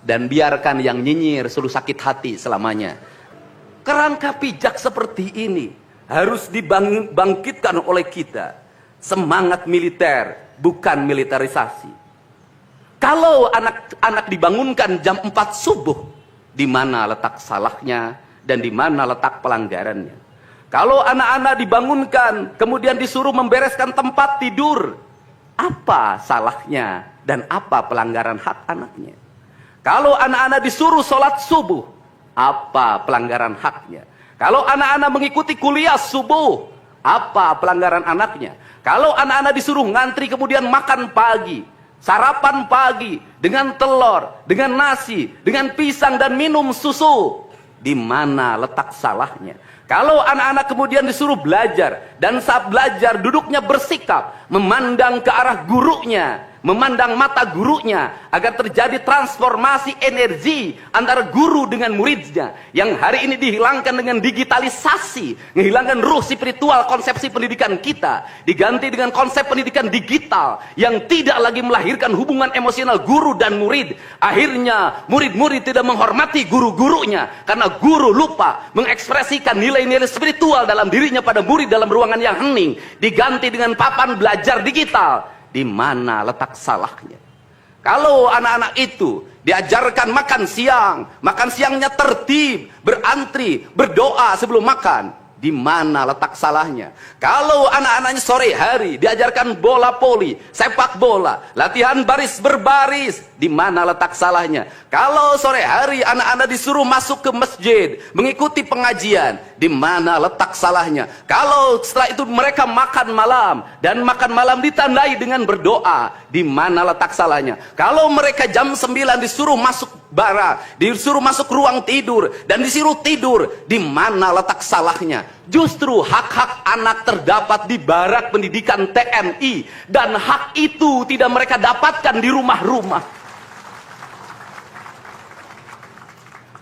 dan biarkan yang nyinyir suruh sakit hati selamanya. Kerangka pijak seperti ini harus dibangkitkan oleh kita. Semangat militer, bukan militerisasi. Kalau anak-anak dibangunkan jam 4 subuh, di mana letak salahnya dan di mana letak pelanggarannya? Kalau anak-anak dibangunkan kemudian disuruh membereskan tempat tidur, apa salahnya dan apa pelanggaran hak anaknya? Kalau anak-anak disuruh sholat subuh, apa pelanggaran haknya? Kalau anak-anak mengikuti kuliah subuh, apa pelanggaran anaknya? Kalau anak-anak disuruh ngantri kemudian makan pagi, sarapan pagi dengan telur, dengan nasi, dengan pisang dan minum susu, di mana letak salahnya? Kalau anak-anak kemudian disuruh belajar, dan saat belajar duduknya bersikap, memandang ke arah gurunya, memandang mata gurunya, agar terjadi transformasi energi antara guru dengan muridnya, yang hari ini dihilangkan dengan digitalisasi, menghilangkan ruh spiritual konsepsi pendidikan kita, diganti dengan konsep pendidikan digital, yang tidak lagi melahirkan hubungan emosional guru dan murid. Akhirnya murid-murid tidak menghormati guru-gurunya, karena guru lupa mengekspresikan nilai-nilai spiritual dalam dirinya pada murid dalam ruangan yang hening, diganti dengan papan belajar digital. Di mana letak salahnya? Kalau anak-anak itu diajarkan makan siangnya tertib, berantri, berdoa sebelum makan, di mana letak salahnya? Kalau anak-anaknya sore hari diajarkan bola voli, sepak bola, latihan baris berbaris, di mana letak salahnya? Kalau sore hari anak-anak disuruh masuk ke masjid, mengikuti pengajian, di mana letak salahnya? Kalau setelah itu mereka makan malam, dan makan malam ditandai dengan berdoa, di mana letak salahnya? Kalau mereka jam 9 disuruh masuk bara, disuruh masuk ruang tidur, dan disuruh tidur, di mana letak salahnya? Justru hak-hak anak terdapat di barak pendidikan TNI, dan hak itu tidak mereka dapatkan di rumah-rumah.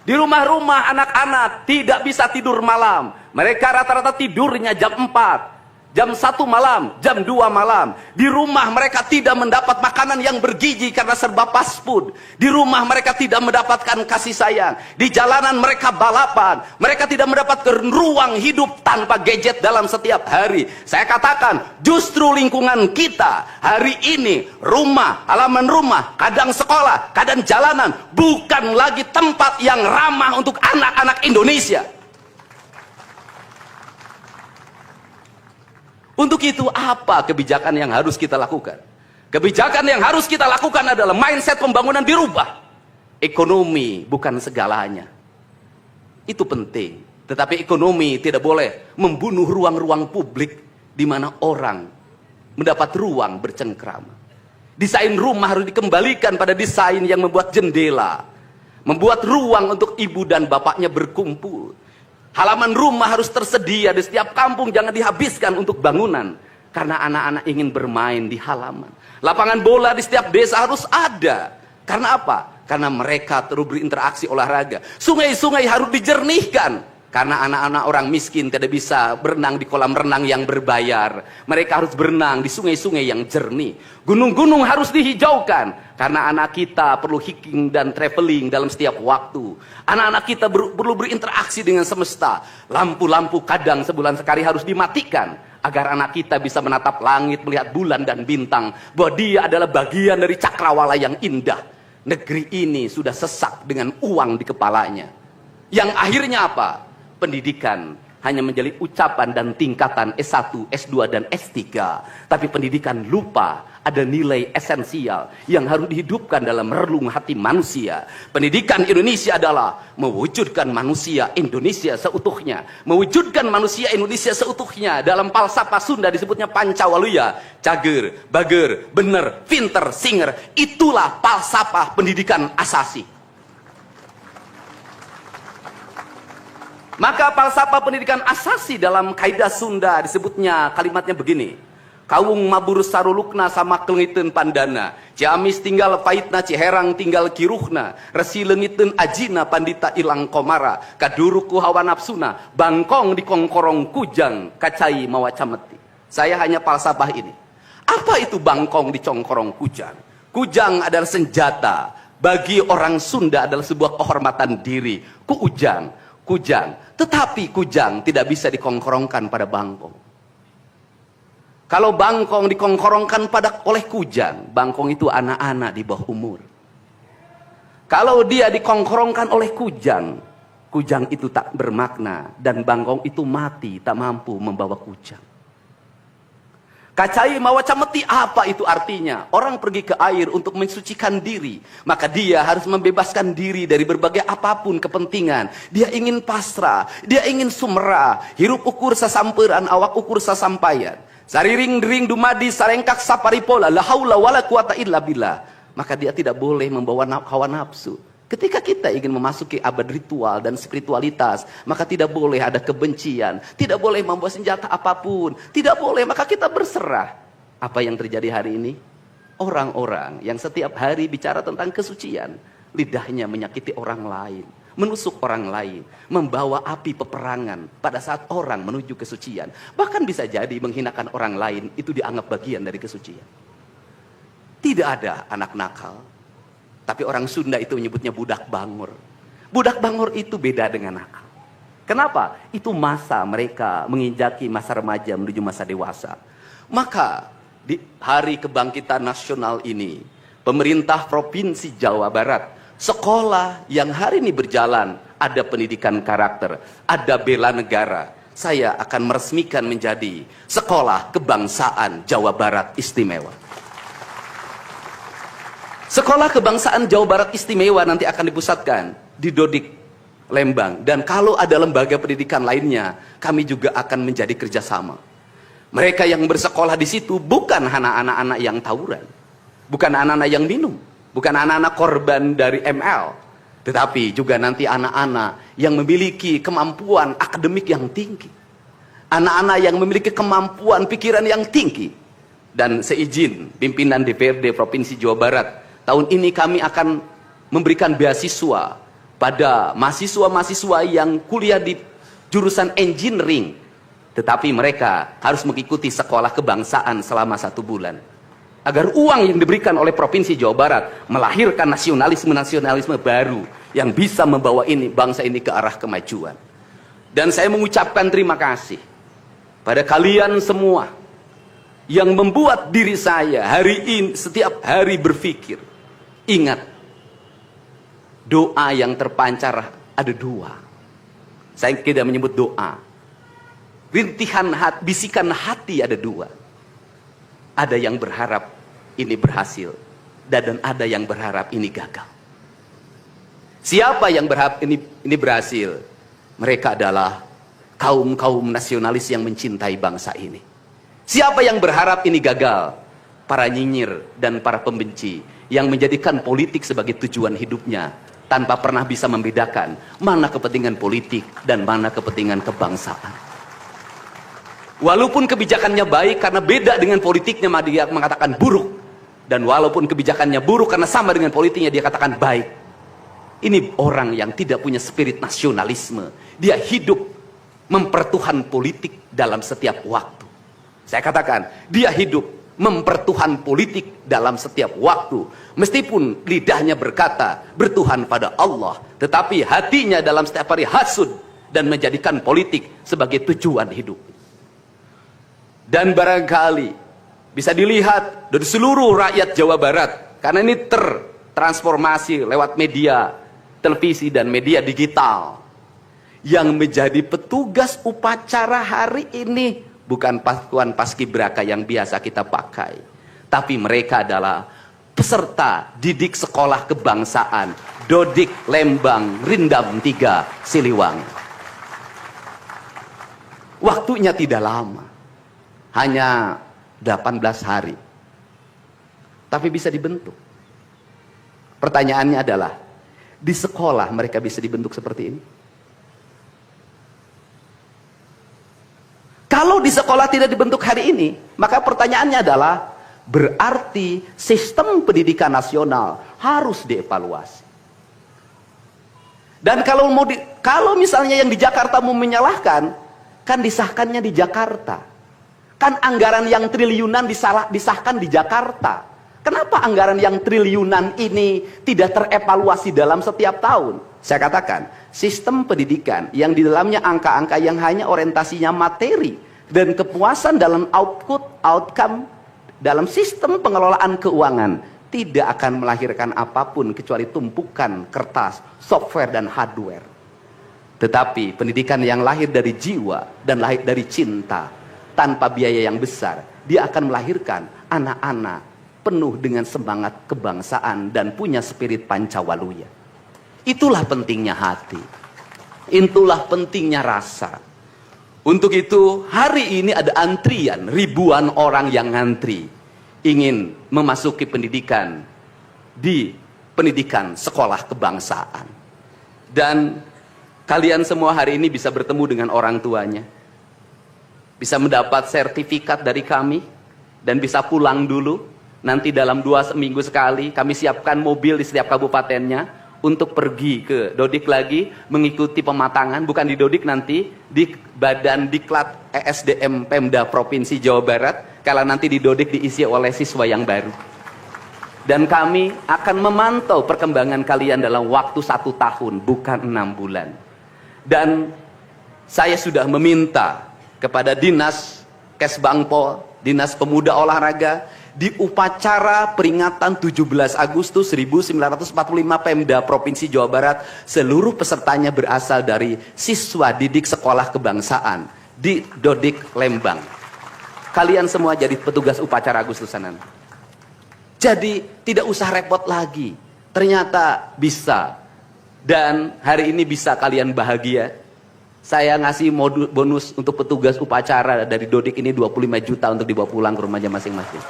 Di rumah-rumah anak-anak tidak bisa tidur malam. Mereka rata-rata tidurnya jam 4, jam 1 malam, jam 2 malam. Di rumah mereka tidak mendapat makanan yang bergizi karena serba fast food. Di rumah mereka tidak mendapatkan kasih sayang. Di jalanan mereka balapan. Mereka tidak mendapatkan ruang hidup tanpa gadget dalam setiap hari. Saya katakan, justru lingkungan kita hari ini, rumah, halaman rumah, kadang sekolah, kadang jalanan, bukan lagi tempat yang ramah untuk anak-anak Indonesia. Untuk itu apa kebijakan yang harus kita lakukan? Kebijakan yang harus kita lakukan adalah mindset pembangunan dirubah. Ekonomi bukan segalanya. Itu penting. Tetapi ekonomi tidak boleh membunuh ruang-ruang publik di mana orang mendapat ruang bercengkrama. Desain rumah harus dikembalikan pada desain yang membuat jendela, membuat ruang untuk ibu dan bapaknya berkumpul. Halaman rumah harus tersedia di setiap kampung, jangan dihabiskan untuk bangunan, karena anak-anak ingin bermain di halaman. Lapangan bola di setiap desa harus ada. Karena apa? Karena mereka terus berinteraksi olahraga. Sungai-sungai harus dijernihkan, karena anak-anak orang miskin tidak bisa berenang di kolam renang yang berbayar. Mereka harus berenang di sungai-sungai yang jernih. Gunung-gunung harus dihijaukan, karena anak kita perlu hiking dan traveling dalam setiap waktu. Anak-anak kita perlu berinteraksi dengan semesta. Lampu-lampu kadang sebulan sekali harus dimatikan, agar anak kita bisa menatap langit, melihat bulan dan bintang, bahwa dia adalah bagian dari cakrawala yang indah. Negeri ini sudah sesak dengan uang di kepalanya. Yang akhirnya apa? Pendidikan hanya menjadi ucapan dan tingkatan S1, S2, dan S3. Tapi pendidikan lupa ada nilai esensial yang harus dihidupkan dalam relung hati manusia. Pendidikan Indonesia adalah mewujudkan manusia Indonesia seutuhnya. Mewujudkan manusia Indonesia seutuhnya. Dalam falsafah Sunda disebutnya Pancawaluya. Cager, bager, bener, pinter, singer. Itulah falsafah pendidikan asasi. Maka falsafah pendidikan asasi dalam kaidah Sunda disebutnya, kalimatnya begini: Kawung mabur sarulukna sama kelengiten pandana, Ciamis tinggal pahitna, Ciherang tinggal kiruhna, Resi lengiten ajina pandita ilang komara, Kaduruku hawa nafsuna, Bangkong di kongkorong kujang, Kacai mawacameti. Saya hanya falsafah ini. Apa itu bangkong di congkorong kujang? Kujang adalah senjata, bagi orang Sunda adalah sebuah kehormatan diri. Kujang, kujang. Tetapi kujang tidak bisa dikongkorongkan pada bangkong. Kalau bangkong dikongkorongkan oleh kujang, bangkong itu anak-anak di bawah umur. Kalau dia dikongkorongkan oleh kujang, kujang itu tak bermakna dan bangkong itu mati, tak mampu membawa kujang. Kacai mawaca meti, apa itu artinya? Orang pergi ke air untuk mensucikan diri, maka dia harus membebaskan diri dari berbagai apapun kepentingan. Dia ingin pasrah, dia ingin sumera, hirup ukur sasamperan, awak ukur sasampayan. Sariring dering dumadi sarengkak saparipola, la haula wala quwata illa billah. Maka dia tidak boleh membawa hawa nafsu. Ketika kita ingin memasuki abad ritual dan spiritualitas, maka tidak boleh ada kebencian, tidak boleh membawa senjata apapun, tidak boleh, maka kita berserah. Apa yang terjadi hari ini? Orang-orang yang setiap hari bicara tentang kesucian, lidahnya menyakiti orang lain, menusuk orang lain, membawa api peperangan pada saat orang menuju kesucian. Bahkan bisa jadi menghinakan orang lain, itu dianggap bagian dari kesucian. Tidak ada anak nakal. Tapi orang Sunda itu menyebutnya budak bangor. Budak bangor itu beda dengan nakal. Kenapa? Itu masa mereka menginjaki masa remaja menuju masa dewasa. Maka di hari kebangkitan nasional ini, pemerintah Provinsi Jawa Barat, sekolah yang hari ini berjalan, ada pendidikan karakter, ada bela negara. Saya akan meresmikan menjadi Sekolah Kebangsaan Jawa Barat Istimewa. Sekolah Kebangsaan Jawa Barat Istimewa nanti akan dipusatkan di Dodik, Lembang. Dan kalau ada lembaga pendidikan lainnya, kami juga akan menjadi kerjasama. Mereka yang bersekolah di situ bukan anak-anak yang tawuran, bukan anak-anak yang minum, bukan anak-anak korban dari ML, tetapi juga nanti anak-anak yang memiliki kemampuan akademik yang tinggi, anak-anak yang memiliki kemampuan pikiran yang tinggi. Dan seizin pimpinan DPRD Provinsi Jawa Barat, tahun ini kami akan memberikan beasiswa pada mahasiswa-mahasiswa yang kuliah di jurusan engineering. Tetapi mereka harus mengikuti sekolah kebangsaan selama 1 bulan. Agar uang yang diberikan oleh Provinsi Jawa Barat melahirkan nasionalisme-nasionalisme baru yang bisa membawa bangsa ini ke arah kemajuan. Dan saya mengucapkan terima kasih pada kalian semua yang membuat diri saya hari ini setiap hari berpikir. Ingat, doa yang terpancar ada 2. Saya tidak menyebut doa. Rintihan hati, bisikan hati ada 2. Ada yang berharap ini berhasil, dan ada yang berharap ini gagal. Siapa yang berharap ini berhasil? Mereka adalah kaum-kaum nasionalis yang mencintai bangsa ini. Siapa yang berharap ini gagal? Para nyinyir dan para pembenci yang menjadikan politik sebagai tujuan hidupnya tanpa pernah bisa membedakan mana kepentingan politik dan mana kepentingan kebangsaan. Walaupun kebijakannya baik karena beda dengan politiknya, dia mengatakan buruk. Dan walaupun kebijakannya buruk karena sama dengan politiknya, dia katakan baik. Ini orang yang tidak punya spirit nasionalisme. Dia hidup mempertuhan politik dalam setiap waktu. Saya katakan, dia hidup mempertuhan politik dalam setiap waktu. Meskipun lidahnya berkata bertuhan pada Allah, tetapi hatinya dalam setiap hari hasud dan menjadikan politik sebagai tujuan hidup. Dan barangkali bisa dilihat dari seluruh rakyat Jawa Barat, karena ini tertransformasi lewat media televisi dan media digital. Yang menjadi petugas upacara hari ini bukan pasukan paskibraka yang biasa kita pakai, tapi mereka adalah peserta didik sekolah kebangsaan Dodik, Lembang, Rindam 3, Siliwangi. Waktunya tidak lama, hanya 18 hari, tapi bisa dibentuk. Pertanyaannya adalah, di sekolah mereka bisa dibentuk seperti ini? Kalau di sekolah tidak dibentuk hari ini, maka pertanyaannya adalah, berarti sistem pendidikan nasional harus dievaluasi. Dan kalau misalnya yang di Jakarta mau menyalahkan, kan disahkannya di Jakarta. Kan anggaran yang triliunan disahkan di Jakarta. Kenapa Kenapa anggaran yang triliunan ini tidak terevaluasi dalam setiap tahun? Saya katakan, sistem pendidikan yang di dalamnya angka-angka yang hanya orientasinya materi dan kepuasan dalam outcome dalam sistem pengelolaan keuangan tidak akan melahirkan apapun kecuali tumpukan kertas, software, dan hardware. Tetapi pendidikan yang lahir dari jiwa dan lahir dari cinta tanpa biaya yang besar, dia akan melahirkan anak-anak penuh dengan semangat kebangsaan dan punya spirit Pancawaluya. Itulah pentingnya hati. Itulah pentingnya rasa. Untuk itu hari ini ada antrian ribuan orang yang ngantri ingin memasuki pendidikan di pendidikan sekolah kebangsaan. Dan kalian semua hari ini bisa bertemu dengan orang tuanya. Bisa mendapat sertifikat dari kami dan bisa pulang dulu. Nanti dalam 2 minggu sekali kami siapkan mobil di setiap kabupatennya untuk pergi ke Dodik lagi mengikuti pematangan, bukan di Dodik nanti di Badan Diklat ESDM Pemda Provinsi Jawa Barat, kalau nanti di Dodik diisi oleh siswa yang baru. Dan kami akan memantau perkembangan kalian dalam waktu 1 tahun, bukan 6 bulan. Dan saya sudah meminta kepada Dinas Kesbangpol, Dinas Pemuda Olahraga, di upacara peringatan 17 Agustus 1945 Pemda Provinsi Jawa Barat, seluruh pesertanya berasal dari siswa didik sekolah kebangsaan di Dodik Lembang. Kalian semua jadi petugas upacara Agustusanan. Jadi tidak usah repot lagi. Ternyata bisa. Dan hari ini bisa kalian bahagia. Saya ngasih bonus untuk petugas upacara dari Dodik ini 25 juta untuk dibawa pulang ke rumahnya masing-masing.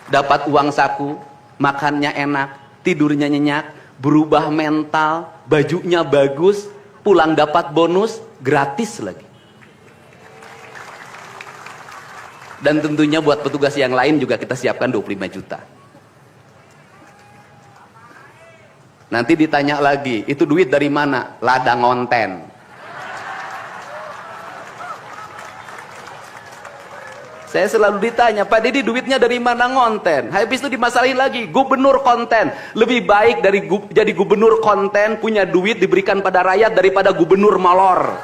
Dapat uang saku, makannya enak, tidurnya nyenyak, berubah mental, bajunya bagus, pulang dapat bonus, gratis lagi. Dan tentunya buat petugas yang lain juga kita siapkan 25 juta. Nanti ditanya lagi, itu duit dari mana? Ladang ngonten. Saya selalu ditanya, Pak Deddy duitnya dari mana ngonten? Habis itu dimasalahin lagi, gubernur konten. Lebih baik dari jadi gubernur konten, punya duit diberikan pada rakyat daripada gubernur molor.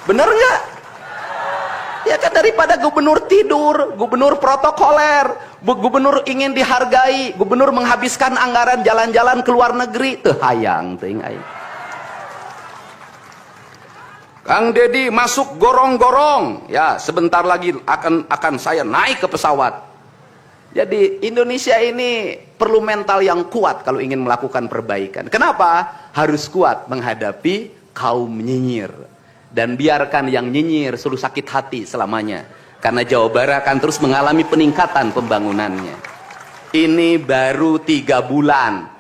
Bener nggak? Ya kan, daripada gubernur tidur, gubernur protokoler, gubernur ingin dihargai, gubernur menghabiskan anggaran jalan-jalan ke luar negeri. Tuh hayang, ting hayang. Kang Deddy masuk gorong-gorong, ya sebentar lagi akan saya naik ke pesawat. Jadi Indonesia ini perlu mental yang kuat kalau ingin melakukan perbaikan. Kenapa? Harus kuat menghadapi kaum nyinyir. Dan biarkan yang nyinyir selalu sakit hati selamanya. Karena Jawa Barat akan terus mengalami peningkatan pembangunannya. Ini baru 3 bulan.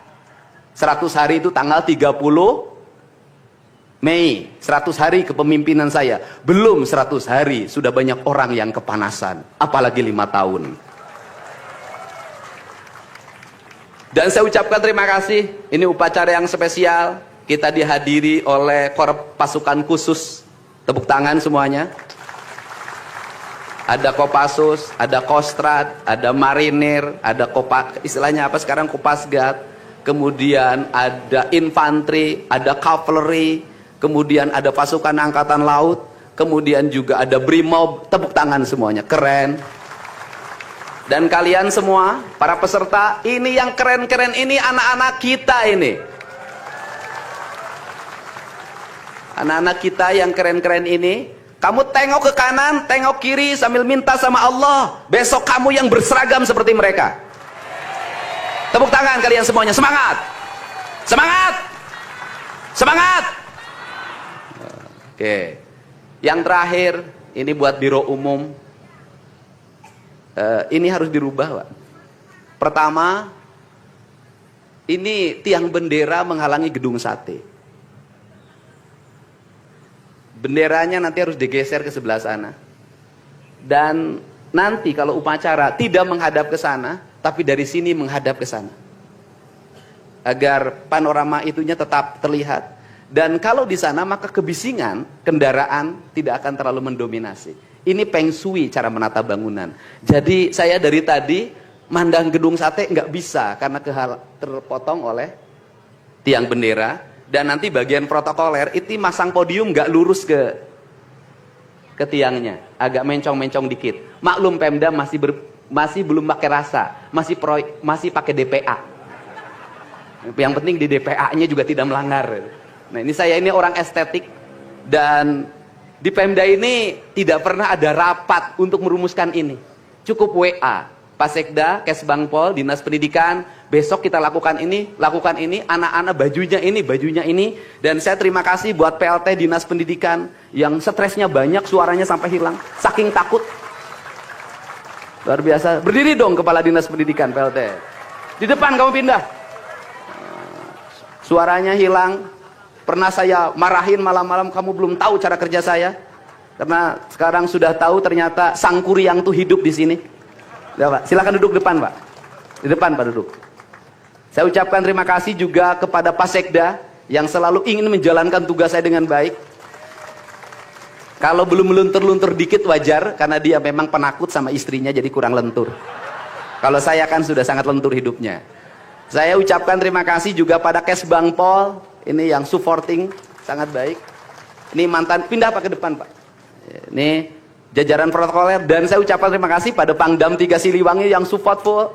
100 hari itu tanggal 30 Mei, 100 hari kepemimpinan saya. Belum 100 hari, sudah banyak orang yang kepanasan. Apalagi 5 tahun. Dan saya ucapkan terima kasih. Ini upacara yang spesial. Kita dihadiri oleh Korps Pasukan Khusus. Tepuk tangan semuanya. Ada Kopassus, ada Kostrad, ada Marinir, ada istilahnya apa sekarang, Kopasgat. Kemudian ada infanteri, ada cavalry. Kemudian ada pasukan angkatan laut, kemudian juga ada brimob. Tepuk tangan semuanya, keren. Dan kalian semua, para peserta, ini yang keren-keren ini anak-anak kita ini. Anak-anak kita yang keren-keren ini, kamu tengok ke kanan, tengok kiri sambil minta sama Allah, besok kamu yang berseragam seperti mereka. Tepuk tangan kalian semuanya, semangat! Semangat! Semangat! Oke, yang terakhir ini buat Biro Umum, ini harus dirubah, Pak. Pertama, ini tiang bendera menghalangi gedung sate. Benderanya nanti harus digeser ke sebelah sana. Dan nanti kalau upacara tidak menghadap ke sana, tapi dari sini menghadap ke sana, agar panorama itunya tetap terlihat. Dan kalau di sana maka kebisingan kendaraan tidak akan terlalu mendominasi. Ini Feng Shui cara menata bangunan. Jadi saya dari tadi mandang gedung sate nggak bisa karena terpotong oleh tiang bendera. Dan nanti bagian protokoler itu masang podium nggak lurus ke tiangnya, agak mencong-mencong dikit. Maklum Pemda masih belum pakai rasa, masih pakai DPA. Yang penting di DPA-nya juga tidak melanggar. Nah ini saya ini orang estetik, dan di Pemda ini tidak pernah ada rapat untuk merumuskan ini. Cukup WA, Pak Sekda, Kesbangpol, Dinas Pendidikan, besok kita lakukan ini, anak-anak bajunya ini. Dan saya terima kasih buat PLT Dinas Pendidikan yang stresnya banyak, suaranya sampai hilang, saking takut. Luar biasa. Berdiri dong Kepala Dinas Pendidikan PLT. Di depan kamu pindah. Suaranya hilang. Pernah saya marahin malam-malam, kamu belum tahu cara kerja saya. Karena sekarang sudah tahu ternyata Sang Kuryang tuh hidup di sini. Ya, Pak. Silakan duduk depan, Pak. Di depan, Pak, duduk. Saya ucapkan terima kasih juga kepada Pak Sekda yang selalu ingin menjalankan tugas saya dengan baik. Kalau belum meluntur-luntur dikit wajar, karena dia memang penakut sama istrinya jadi kurang lentur. Kalau saya kan sudah sangat lentur hidupnya. Saya ucapkan terima kasih juga pada Kesbangpol, ini yang supporting sangat baik. Ini mantan, pindah Pak ke depan Pak. Ini jajaran protokoler, dan saya ucapkan terima kasih pada Pangdam 3 Siliwangi yang support full.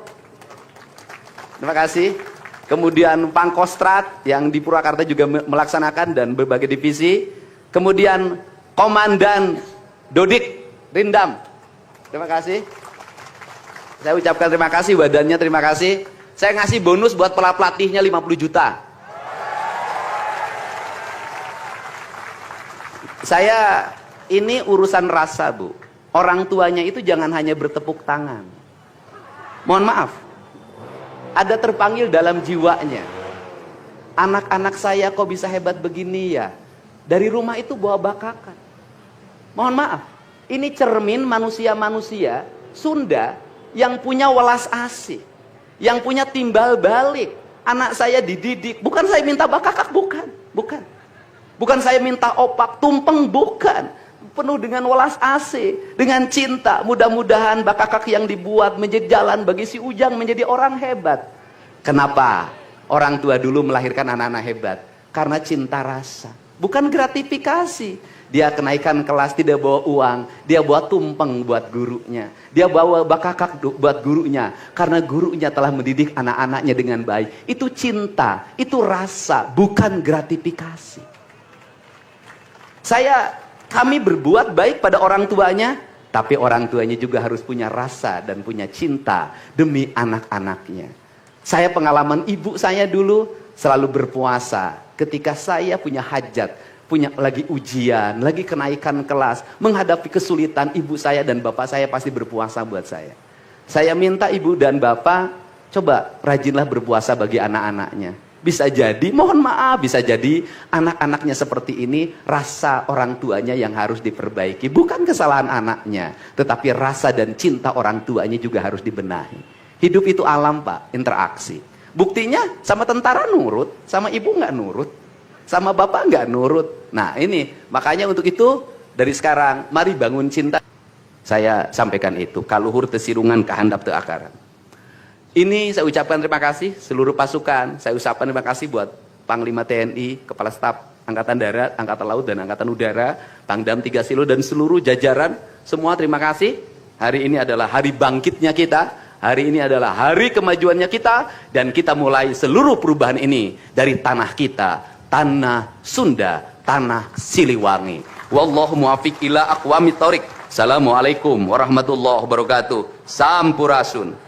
Terima kasih. Kemudian Pangkostrat yang di Purwakarta juga melaksanakan dan berbagai divisi. Kemudian Komandan Dodik Rindam. Terima kasih. Saya ucapkan terima kasih, badannya terima kasih. Saya ngasih bonus buat pelatihnya 50 juta. Saya ini urusan rasa, Bu. Orang tuanya itu jangan hanya bertepuk tangan. Mohon maaf. Ada terpanggil dalam jiwanya. Anak-anak saya kok bisa hebat begini ya? Dari rumah itu bawa bakakan. Mohon maaf. Ini cermin manusia-manusia Sunda yang punya welas asih. Yang punya timbal balik. Anak saya dididik. Bukan saya minta bakakak, bukan. Bukan saya minta opak, tumpeng, bukan. Penuh dengan welas asih, dengan cinta. Mudah-mudahan bakakak yang dibuat menjadi jalan bagi si Ujang menjadi orang hebat. Kenapa orang tua dulu melahirkan anak-anak hebat? Karena cinta rasa, bukan gratifikasi. Dia kenaikan kelas tidak bawa uang, dia bawa tumpeng buat gurunya. Dia bawa bakakak buat gurunya, karena gurunya telah mendidik anak-anaknya dengan baik. Itu cinta, itu rasa, bukan gratifikasi. Kami berbuat baik pada orang tuanya, tapi orang tuanya juga harus punya rasa dan punya cinta demi anak-anaknya. Saya pengalaman ibu saya dulu selalu berpuasa ketika saya punya hajat, punya lagi ujian, lagi kenaikan kelas, menghadapi kesulitan, ibu saya dan bapak saya pasti berpuasa buat saya. Saya minta ibu dan bapak, coba rajinlah berpuasa bagi anak-anaknya. Bisa jadi, mohon maaf, bisa jadi anak-anaknya seperti ini, rasa orang tuanya yang harus diperbaiki. Bukan kesalahan anaknya, tetapi rasa dan cinta orang tuanya juga harus dibenahi. Hidup itu alam Pak, interaksi. Buktinya sama tentara nurut, sama ibu nggak nurut, sama bapak nggak nurut. Nah ini, makanya untuk itu dari sekarang, mari bangun cinta. Saya sampaikan itu, kaluhur tesirungan kahandap teu akaran. Ini saya ucapkan terima kasih seluruh pasukan. Saya ucapkan terima kasih buat Panglima TNI, Kepala Staf Angkatan Darat, Angkatan Laut dan Angkatan Udara, Pangdam 3 Silo dan seluruh jajaran. Semua terima kasih. Hari ini adalah hari bangkitnya kita. Hari ini adalah hari kemajuannya kita. Dan kita mulai seluruh perubahan ini dari tanah kita, tanah Sunda, tanah Siliwangi. Wallahu muwaffiq ila aqwamit thoriq. Assalamualaikum warahmatullahi wabarakatuh. Sampurasun.